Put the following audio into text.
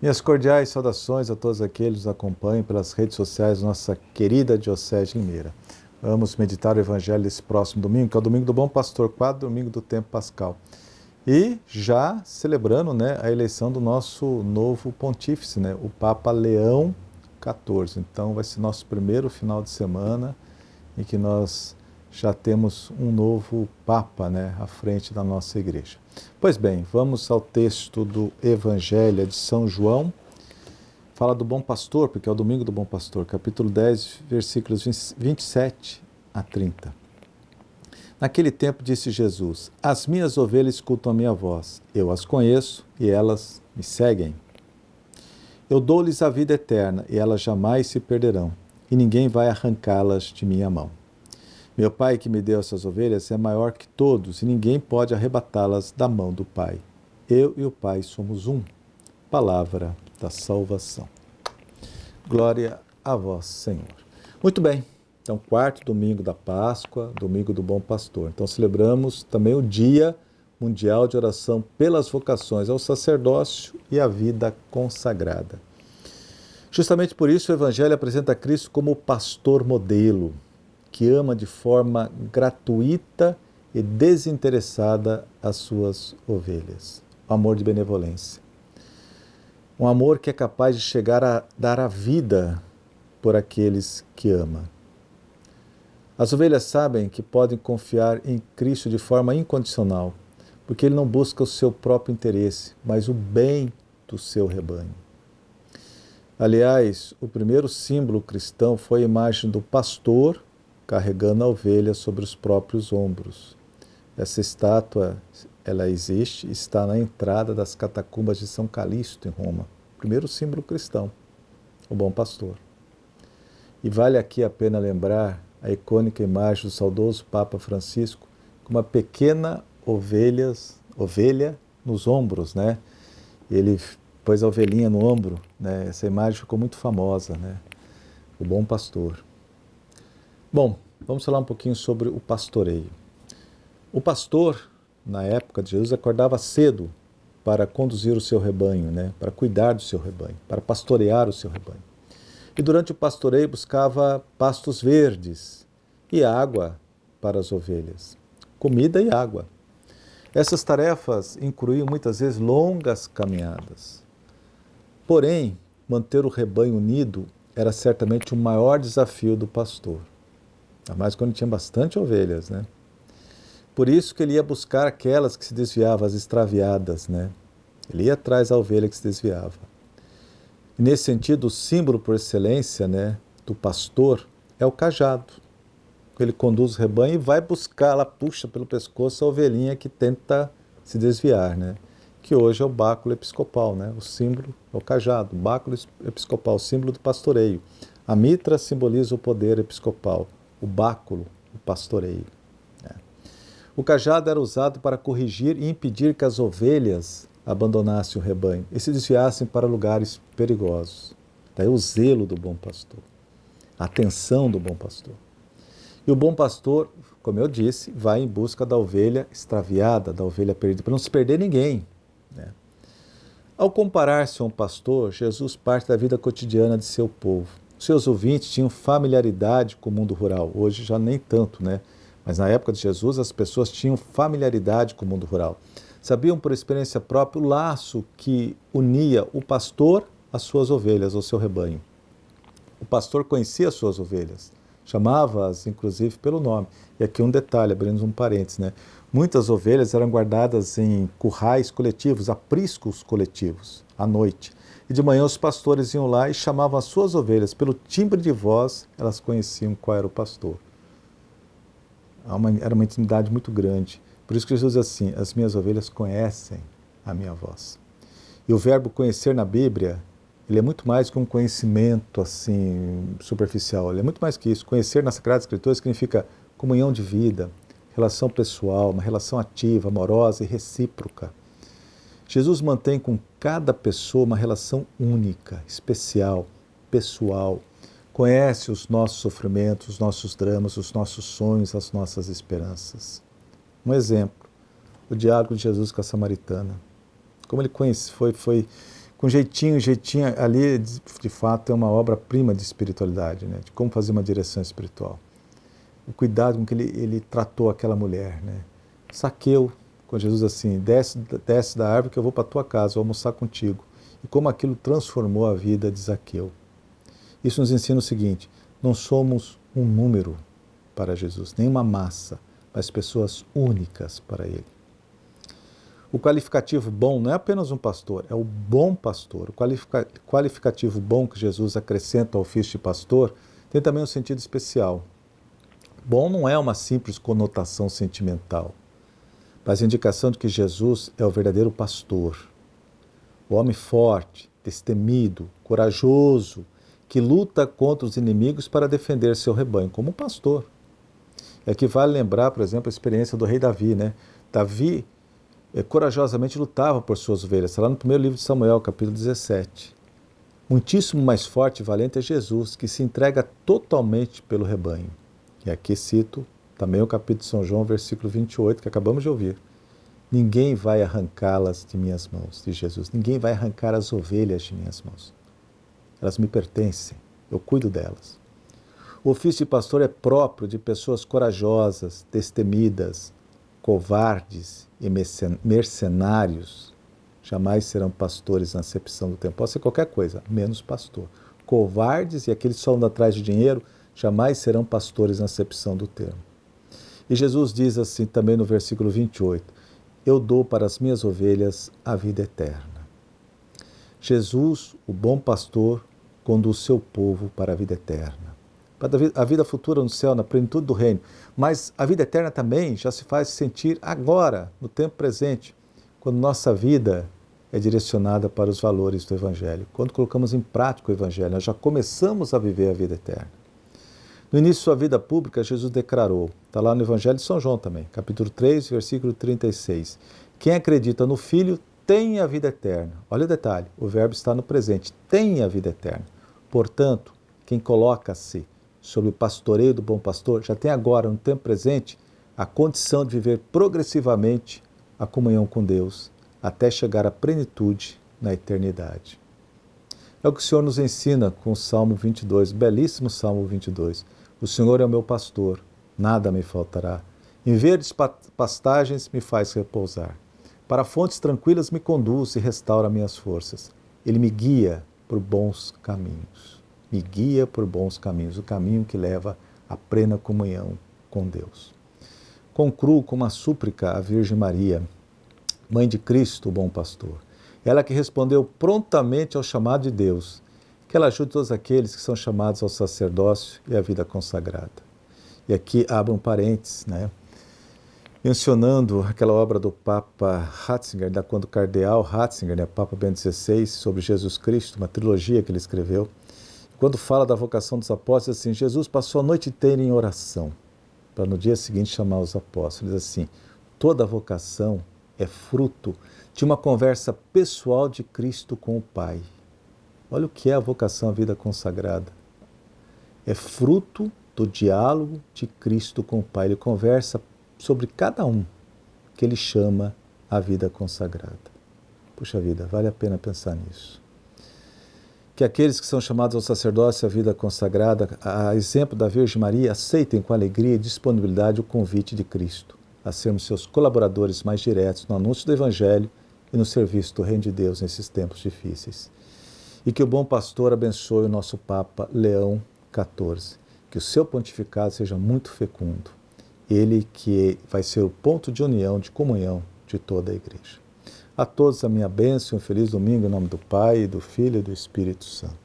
Minhas cordiais saudações a todos aqueles que nos acompanham pelas redes sociais da nossa querida Diocese de Limeira. Vamos meditar o Evangelho desse próximo domingo, que é o Domingo do Bom Pastor, quadro domingo do tempo pascal. E já celebrando, a eleição do nosso novo pontífice, o Papa Leão XIV. Então vai ser nosso primeiro final de semana em que nós já temos um novo Papa, à frente da nossa igreja. Pois bem, vamos ao texto do Evangelho de São João. Fala do Bom Pastor, porque é o Domingo do Bom Pastor, capítulo 10, versículos 27 a 30. Naquele tempo disse Jesus: As minhas ovelhas escutam a minha voz, eu as conheço e elas me seguem. Eu dou-lhes a vida eterna e elas jamais se perderão, e ninguém vai arrancá-las de minha mão. Meu Pai que me deu essas ovelhas é maior que todos e ninguém pode arrebatá-las da mão do Pai. Eu e o Pai somos um. Palavra da salvação. Glória a vós, Senhor. Muito bem, então quarto domingo da Páscoa, domingo do Bom Pastor. Então celebramos também o Dia Mundial de Oração pelas vocações ao sacerdócio e à vida consagrada. Justamente por isso o Evangelho apresenta Cristo como o pastor modelo, que ama de forma gratuita e desinteressada as suas ovelhas. O amor de benevolência. Um amor que é capaz de chegar a dar a vida por aqueles que ama. As ovelhas sabem que podem confiar em Cristo de forma incondicional, porque Ele não busca o seu próprio interesse, mas o bem do seu rebanho. Aliás, o primeiro símbolo cristão foi a imagem do pastor carregando a ovelha sobre os próprios ombros. Essa estátua, ela existe, está na entrada das catacumbas de São Calixto, em Roma. Primeiro símbolo cristão, o bom pastor. E vale aqui a pena lembrar a icônica imagem do saudoso Papa Francisco com uma pequena ovelha nos ombros, Ele pôs a ovelhinha no ombro, Essa imagem ficou muito famosa, O bom pastor. Bom, vamos falar um pouquinho sobre o pastoreio. O pastor, na época de Jesus, acordava cedo para conduzir o seu rebanho, para cuidar do seu rebanho, para pastorear o seu rebanho. E durante o pastoreio buscava pastos verdes e água para as ovelhas, comida e água. Essas tarefas incluíam muitas vezes longas caminhadas. Porém, manter o rebanho unido era certamente o maior desafio do pastor. Ainda mais quando tinha bastante ovelhas, Por isso que ele ia buscar aquelas que se desviavam, as extraviadas, Ele ia atrás da ovelha que se desviava. E nesse sentido, o símbolo por excelência, do pastor é o cajado. Ele conduz o rebanho e vai buscar, ela puxa pelo pescoço a ovelhinha que tenta se desviar, Que hoje é o báculo episcopal, O símbolo é o cajado, o báculo episcopal, o símbolo do pastoreio. A mitra simboliza o poder episcopal. O báculo, o pastoreio. O cajado era usado para corrigir e impedir que as ovelhas abandonassem o rebanho e se desviassem para lugares perigosos. Daí o zelo do bom pastor, a atenção do bom pastor. E o bom pastor, como eu disse, vai em busca da ovelha extraviada, da ovelha perdida, para não se perder ninguém. Ao comparar-se a um pastor, Jesus parte da vida cotidiana de seu povo. Seus ouvintes tinham familiaridade com o mundo rural, hoje já nem tanto, Mas na época de Jesus as pessoas tinham familiaridade com o mundo rural. Sabiam por experiência própria o laço que unia o pastor às suas ovelhas, ao seu rebanho. O pastor conhecia as suas ovelhas, chamava-as inclusive pelo nome. E aqui um detalhe, abrindo um parênteses, Muitas ovelhas eram guardadas em currais coletivos, apriscos coletivos, à noite. E de manhã os pastores iam lá e chamavam as suas ovelhas. Pelo timbre de voz, elas conheciam qual era o pastor. Era uma intimidade muito grande. Por isso que Jesus diz assim: as minhas ovelhas conhecem a minha voz. E o verbo conhecer na Bíblia, ele é muito mais que um conhecimento assim superficial. Ele é muito mais que isso. Conhecer na Sagrada Escritura significa comunhão de vida, relação pessoal, uma relação ativa, amorosa e recíproca. Jesus mantém com cada pessoa uma relação única, especial, pessoal. Conhece os nossos sofrimentos, os nossos dramas, os nossos sonhos, as nossas esperanças. Um exemplo, o diálogo de Jesus com a samaritana. Como ele Com jeitinho, ali de fato é uma obra-prima de espiritualidade, né? De como fazer uma direção espiritual. O cuidado com que ele tratou aquela mulher, né? Zaqueu, com Jesus assim, desce da árvore que eu vou para a tua casa, vou almoçar contigo. E como aquilo transformou a vida de Zaqueu. Isso nos ensina o seguinte: não somos um número para Jesus, nem uma massa, mas pessoas únicas para Ele. O qualificativo bom não é apenas um pastor, é o bom pastor. O qualificativo bom que Jesus acrescenta ao ofício de pastor tem também um sentido especial. Bom não é uma simples conotação sentimental, mas a indicação de que Jesus é o verdadeiro pastor. O homem forte, destemido, corajoso, que luta contra os inimigos para defender seu rebanho, como um pastor. É que vale lembrar, por exemplo, a experiência do rei Davi, né? Davi corajosamente lutava por suas ovelhas. Está lá no primeiro livro de Samuel, capítulo 17. Muitíssimo mais forte e valente é Jesus, que se entrega totalmente pelo rebanho. E aqui cito também o capítulo de São João, versículo 28, que acabamos de ouvir. Ninguém vai arrancá-las de minhas mãos, diz Jesus. Ninguém vai arrancar as ovelhas de minhas mãos. Elas me pertencem, eu cuido delas. O ofício de pastor é próprio de pessoas corajosas, destemidas, covardes e mercenários. Jamais serão pastores na acepção do tempo. Pode ser qualquer coisa, menos pastor. Covardes e aqueles que só andam atrás de dinheiro jamais serão pastores na acepção do termo. E Jesus diz assim também no versículo 28, eu dou para as minhas ovelhas a vida eterna. Jesus, o bom pastor, conduz seu povo para a vida eterna. Para a vida futura no céu, na plenitude do reino. Mas a vida eterna também já se faz sentir agora, no tempo presente, quando nossa vida é direcionada para os valores do Evangelho. Quando colocamos em prática o Evangelho, nós já começamos a viver a vida eterna. No início de sua vida pública, Jesus declarou, está lá no Evangelho de São João também, capítulo 3, versículo 36. Quem acredita no Filho tem a vida eterna. Olha o detalhe, o verbo está no presente, tem a vida eterna. Portanto, quem coloca-se sob o pastoreio do bom pastor já tem agora, no tempo presente, a condição de viver progressivamente a comunhão com Deus, até chegar à plenitude na eternidade. É o que o Senhor nos ensina com o Salmo 22, belíssimo Salmo 22. O Senhor é o meu pastor, nada me faltará. Em verdes pastagens me faz repousar. Para fontes tranquilas me conduz e restaura minhas forças. Ele me guia por bons caminhos. Me guia por bons caminhos, o caminho que leva à plena comunhão com Deus. Concluo com uma súplica à Virgem Maria, Mãe de Cristo, o bom pastor. Ela que respondeu prontamente ao chamado de Deus, que ela ajude todos aqueles que são chamados ao sacerdócio e à vida consagrada. E aqui abro um parênteses, né? Mencionando aquela obra do Papa Ratzinger, quando o cardeal Ratzinger, né, Papa Bento XVI, sobre Jesus Cristo, uma trilogia que ele escreveu, quando fala da vocação dos apóstolos, assim, Jesus passou a noite inteira em oração, para no dia seguinte chamar os apóstolos. Diz assim, toda vocação é fruto de uma conversa pessoal de Cristo com o Pai. Olha o que é a vocação à vida consagrada. É fruto do diálogo de Cristo com o Pai. Ele conversa sobre cada um que ele chama à vida consagrada. Puxa vida, vale a pena pensar nisso. Que aqueles que são chamados ao sacerdócio, à vida consagrada, a exemplo da Virgem Maria, aceitem com alegria e disponibilidade o convite de Cristo a sermos seus colaboradores mais diretos no anúncio do Evangelho e no serviço do Reino de Deus nesses tempos difíceis. E que o bom pastor abençoe o nosso Papa Leão XIV, que o seu pontificado seja muito fecundo, ele que vai ser o ponto de união, de comunhão de toda a Igreja. A todos a minha bênção e um feliz domingo em nome do Pai, do Filho e do Espírito Santo.